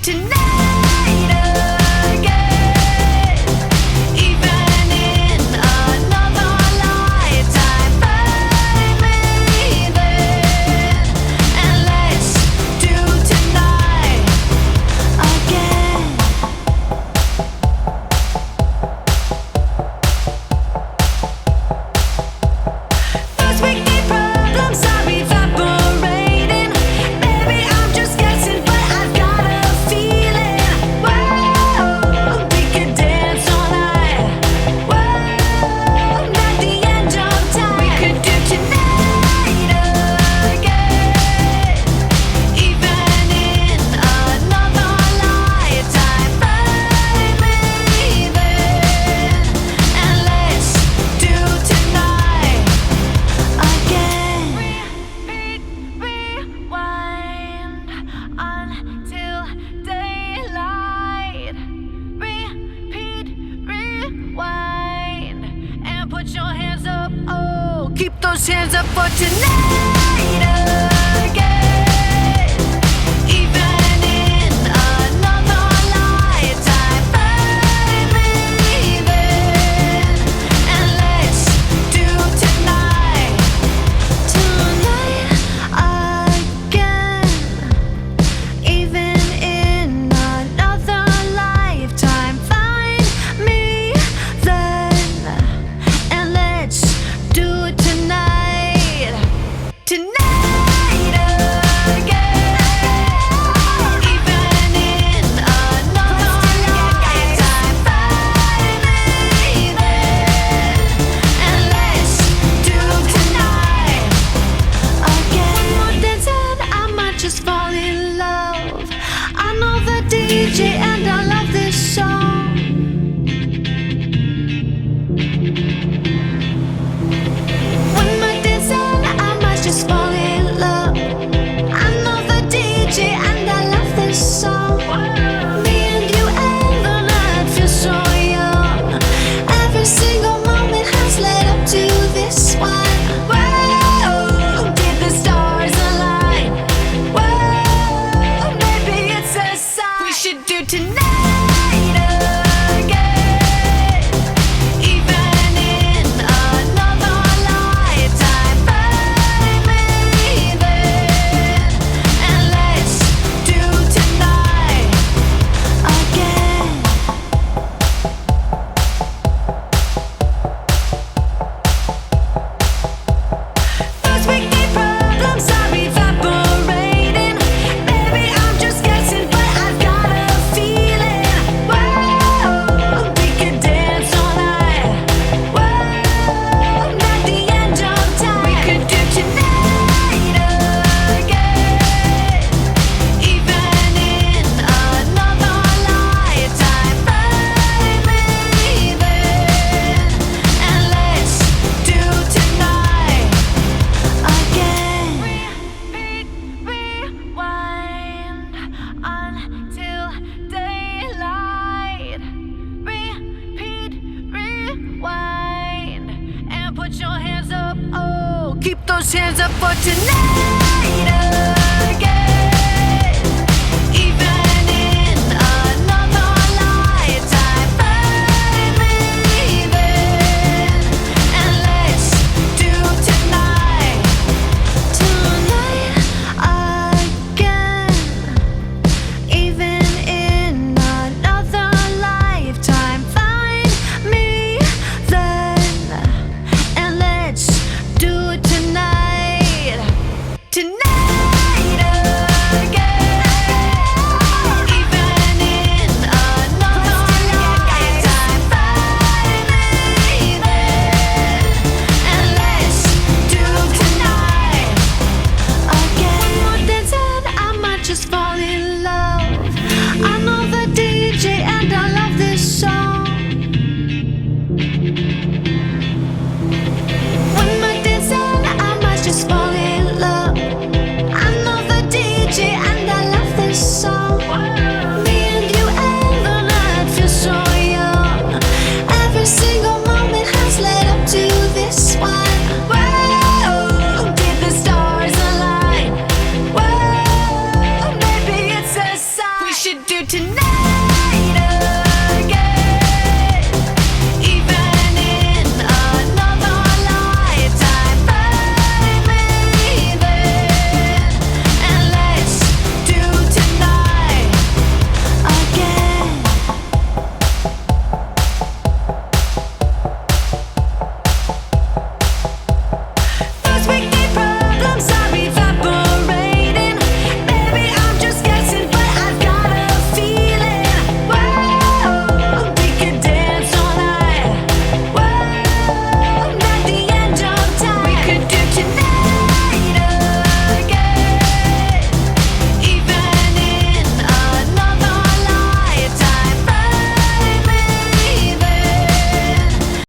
tonight again. Even in another lifetime, find me then, and let's do tonight again. First we need problems are evaporating. Maybe I'm just guessing, but I've got a feeling. Whoa, we could dance all night. Whoa, not the end of time. We could do tonight again. Even in another lifetime, find me then, and let's do tonight again. Repeat, rewind until daylight. Repeat, rewind, and put your hands up. Oh, keep those hands up for tonight again. Even in another lifetime, find me then, and let's do tonight again. Even in another lifetime, find me then, and let's do it tonight again. Even in another lifetime, find me then, and let's do tonight again. One more dance and I might just fall in love. I know the DJ and I love this song. One more dance and I might just fall in love. I know the DJ and I love this song. Me and you and the night feel so young. Every single moment has led up to this one. Whoa, did the stars align? Whoa, maybe it's a sign. We should do tonight again. Even in another lifetime, find me then, and let's do tonight again. First we need problems are evaporating. Maybe I'm just guessing, but I've got a feeling. Whoa, we could dance all night. Whoa, not the end of time. We could do tonight again. Even in another lifetime, find me then, and let's do tonight again. Repeat, rewind until daylight. Repeat, rewind, and put your hands up. Oh, keep those hands up for tonight